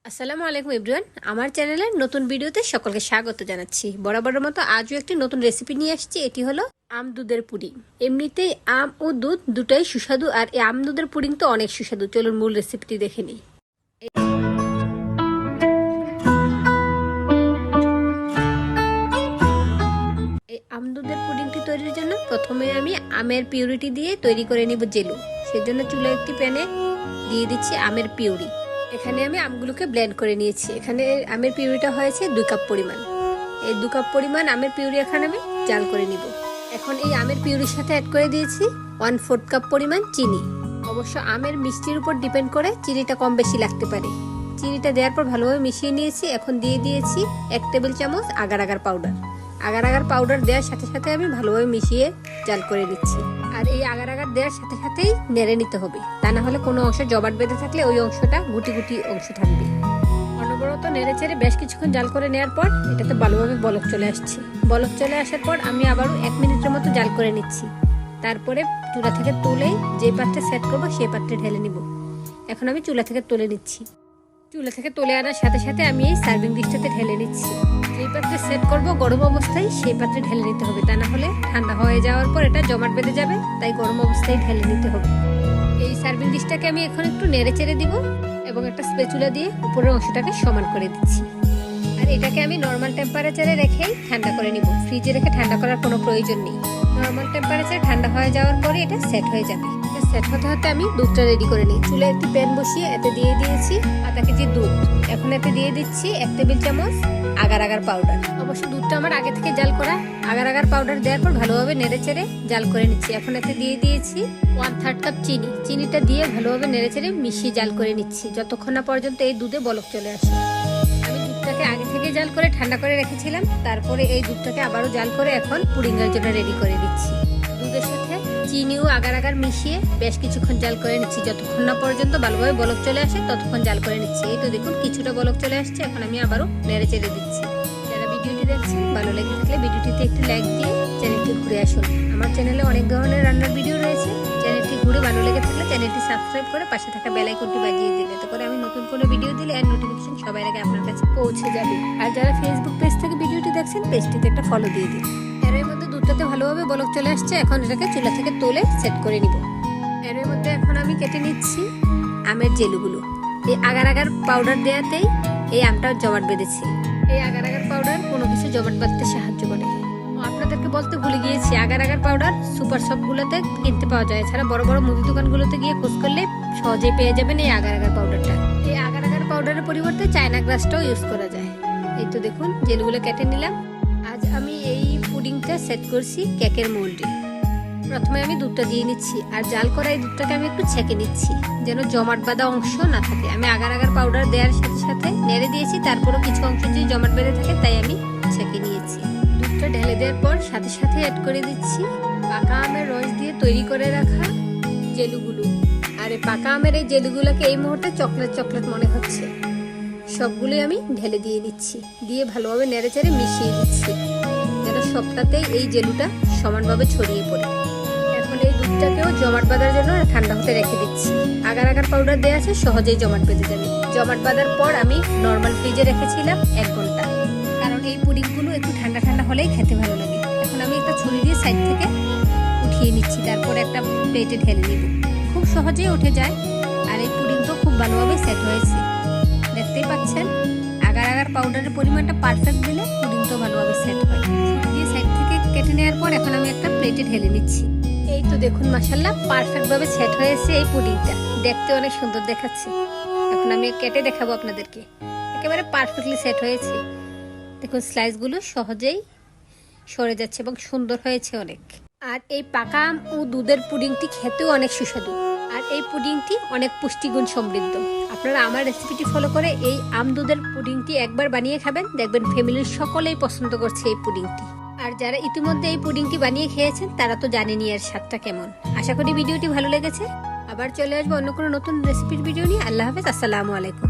আসসালামু আলাইকুম এভরিওয়ান, আমার চ্যানেলের নতুন ভিডিওতে সকলকে স্বাগত জানাচ্ছি। বরাবরের মতো আজও একটি নতুন রেসিপি নিয়ে আসছি। এটি হলো আম দুধের পুডিং। এমনিতেই আম ও দুধ দুটাই সুস্বাদু, আর এই আম দুধের পুডিং তো অনেক সুস্বাদু। চলুন মূল রেসিপিটি দেখে নিই। এই আম দুধের পুডিংটি তৈরির জন্য প্রথমে আমি আমের পিউরিটি দিয়ে তৈরি করে নিব জেলু। সেজন্য চুলায় একটি প্যানে দিয়ে দিচ্ছি আমের পিউরি। এখানে আমি আমগুলোকে ব্লেন্ড করে নিয়েছি। এখানে আমের পিউরিটা হয়েছে 2 কাপ পরিমাণ। এই 2 কাপ পরিমাণ আমের পিউরি এখন আমি জাল করে নিব। এখন এই আমের পিউরির সাথে অ্যাড করে দিয়েছি 1/4 কাপ পরিমাণ চিনি। অবশ্য আমের মিষ্টির উপর ডিপেন্ড করে চিনিটা কম বেশি লাগতে পারে। চিনিটা দেওয়ার পর ভালোভাবে মিশিয়ে নিয়েছি। এখন দিয়ে দিয়েছি 1 টেবিল চামচ agar agar powder. Agar agar powder দেওয়ার সাথে সাথে আমি ভালোভাবে মিশিয়ে জাল করে নিচ্ছি। আর এই আগার আগার দেওয়ার সাথে সাথেই নেড়ে নিতে হবে, তা না হলে কোনো অংশ জমাট বেঁধে থাকলে ওই অংশটা গুটি গুটি অংশ থাকবে। অনবরত নেড়ে চেড়ে বেশ কিছুক্ষণ জাল করে নেওয়ার পর এটাতে ভালোভাবে বলক চলে আসছে। বলক চলে আসার পর আমি আবারও 1 মিনিটের মতো জাল করে নিচ্ছি। তারপরে চুলা থেকে তুলে যে পাত্রে সেট করবো সেই পাত্রে ঢেলে নিব। এখন আমি চুলা থেকে তুলে নিচ্ছি। চুলা থেকে তুলে আনার সাথে সাথে আমি এই সার্ভিং ডিশটাতে ঢেলে নিচ্ছি। যেই পাত্রে সেট করব গরম অবস্থায় সেই পাত্রে ঢেলে নিতে হবে, তা না হলে ঠান্ডা হয়ে যাওয়ার পর এটা জমাট বেঁধে যাবে, তাই গরম অবস্থায় ঢেলে নিতে হবে। এই সার্ভিং ডিশটাকে আমি এখন একটু নেড়ে চেড়ে দিব এবং একটা স্প্যাচুলা দিয়ে উপরের অংশটাকে সমান করে দিচ্ছি। আর এটাকে আমি নর্মাল টেম্পারেচারে রেখেই ঠান্ডা করে নিব। ফ্রিজে রেখে ঠান্ডা করার কোনো প্রয়োজন নেই। নর্মাল টেম্পারেচারে ঠান্ডা হয়ে যাওয়ার পরে এটা সেট হয়ে যাবে। সেট হতে হতে আমি দুধটা রেডি করে নিই। চুলায় একটি প্যান বসিয়ে এতে দিয়ে দিয়েছি আধা কেজি দুধ। এখন এতে দিয়ে দিচ্ছি 1 টেবিল চামচ আগার আগার পাউডার। অবশ্য দুধটা আমার আগে থেকে জাল করা। আগার আগার পাউডার দেওয়ার পর ভালোভাবে নেড়ে চেড়ে জাল করে নিচ্ছি। এখন এতে দিয়ে দিয়েছি 1/3 কাপ চিনি। চিনিটা দিয়ে ভালোভাবে নেড়ে চেড়ে মিশিয়ে জাল করে নিচ্ছি যতক্ষণ না পর্যন্ত এই দুধে বলক চলে আসে। আমি দুধটাকে আগে থেকে জাল করে ঠান্ডা করে রেখেছিলাম। তারপরে এই দুধটাকে আবারও জাল করে এখন পুডিংয়ের জন্য রেডি করে দিচ্ছি। দুধের সাথে চিনি ও আগার আগার মিশিয়ে বেশ কিছুক্ষণ জাল করে নিচ্ছি। যতক্ষণ না পর্যন্ত ভালোভাবে বলক চলে আসে ততক্ষণ জাল করে নিচ্ছি। এই তো দেখুন কিছুটা বলক চলে আসছে। এখন আমি আবারও নেড়ে চেড়ে দিচ্ছি। যারা ভিডিওটি দেখছেন ভালো লেগে থাকলে ভিডিওটিতে একটি লাইক দিয়ে চ্যানেলটি ঘুরে আসুন। আমার চ্যানেলে অনেক ধরনের রান্নার ভিডিও রয়েছে। চ্যানেলটি ঘুরে ভালো লেগে থাকলে চ্যানেলটি সাবস্ক্রাইব করে পাশে থাকা বেল আইকনটি বাজিয়ে দিলে, এতে করে আমি নতুন কোনো ভিডিও দিলে এর নোটিফিকেশন সবার আগে আপনার কাছে পৌঁছে যাবে। আর যারা ফেসবুক পেজ থেকে ভিডিওটি দেখছেন পেজটিতে একটা ফলো দিয়ে দিন। এর মধ্যে দুধটাতে ভালোভাবে বলক চলে আসছে। এখন এটাকে চুলা থেকে তুলে সেট করে নিব। এর মধ্যে এখন আমি কেটে নিচ্ছি আমের জেলুগুলো। এই আগার আগার পাউডার দেওয়াতেই এই আমটা জমাট বেঁধেছে। এই আগার আগার পাউডার কোনো কিছু জমাট বাঁধতে সাহায্য করে। আপনাদেরকে বলতে ভুলে গিয়েছি, আগার আগার পাউডার সুপার শপগুলোতে কিনতে পাওয়া যায়। এছাড়া বড় বড় মুদি দোকানগুলোতে গিয়ে খোঁজ করলে সহজেই পেয়ে যাবেন এই আগার আগার পাউডারটা। এই আগার আগার পাউডারের পরিবর্তে চায়না গ্রাসটাও ইউজ করা যায়। এই তো দেখুন জেলগুলো কেটে নিলাম। আজ আমি এই পুডিংটা সেট করছি কেকের মোল্ডে। প্রথমে আমি দুধটা দিয়ে নিচ্ছি, আর জাল করা এই দুধটাকে আমি একটু ছেঁকে নিচ্ছি যেন জমাট বাঁধা অংশ না থাকে। আমি আগার আগার পাউডার দেওয়ার সাথে সাথে নেড়ে দিয়েছি, তারপরও কিছু অংশ যদি জমাট বেঁধে থাকে তাই আমি ছেঁকে নিয়েছি। দুধটা ঢেলে দেওয়ার পর সাথে সাথে অ্যাড করে দিচ্ছি পাকা আমের রস দিয়ে তৈরি করে রাখা জেলুগুলো। আর এই পাকা আমের এই জেলুগুলোকে এই মুহূর্তে চকলেট চকলেট মনে হচ্ছে। সবগুলোই আমি ঢেলে দিয়ে নিচ্ছি, দিয়ে ভালোভাবে নেড়ে চেড়ে মিশিয়ে দিচ্ছি যেন সবটাতেই এই জেলুটা সমানভাবে ছড়িয়ে পড়ে। এখন এই দুধটাকেও জমাট বাঁধার জন্য ঠান্ডা হতে রেখে দিচ্ছি। আগার আগার পাউডার দেওয়া আছে, সহজেই জমাট বেঁধে যাবে। জমাট বাঁধার পর আমি নর্মাল ফ্রিজে রেখেছিলাম 1 ঘন্টা, কারণ এই পুডিংগুলো একটু ঠান্ডা ঠান্ডা হলেই খেতে ভালো লাগে। এখন আমি একটা ছুরি দিয়ে সাইড থেকে উঠিয়ে নিচ্ছি, তারপরে একটা প্লেটে ঢেলে নিব। খুব সহজেই উঠে যায়, আর এই পুডিংটা খুব ভালোভাবে সেট হয়েছে। দেখতেই পাচ্ছেন আগার আগার পাউডারের পরিমাণটা পারফেক্ট দিলে পুডিংটা ভালোভাবে সেট হয়। ছুরি দিয়ে সাইড থেকে কেটে নেওয়ার পর এখন আমি একটা প্লেটে ঢেলে নিচ্ছি। এই তো দেখুন মাশাআল্লাহ পারফেক্ট ভাবে সেট হয়েছে এই পুডিংটা। দেখতে অনেক সুন্দর দেখাচ্ছে। এখন আমি কেটে দেখাবো আপনাদেরকে। একেবারে পারফেক্টলি সেট হয়েছে। দেখুন স্লাইসগুলো সহজেই সরে যাচ্ছে এবং সুন্দর হয়েছে অনেক। আর এই পাকা আম ও দুধের পুডিংটি খেতেও অনেক সুস্বাদু, আর এই পুডিংটি অনেক পুষ্টিগুণ সমৃদ্ধ। আপনারা আমার রেসিপিটি ফলো করে এই আম দুধের পুডিংটি একবার বানিয়ে খাবেন, দেখবেন ফ্যামিলির সকলেই পছন্দ করছে এই পুডিংটি। আর যারা ইতিমধ্যে এই পুডিংটি বানিয়ে খেয়েছেন তারা তো জানেনই এর স্বাদটা কেমন। আশা করি ভিডিওটি ভালো লেগেছে। আবার চলে আসবো অন্য কোনো নতুন রেসিপির ভিডিও নিয়ে। আল্লাহ হাফেজ, আসসালামু আলাইকুম।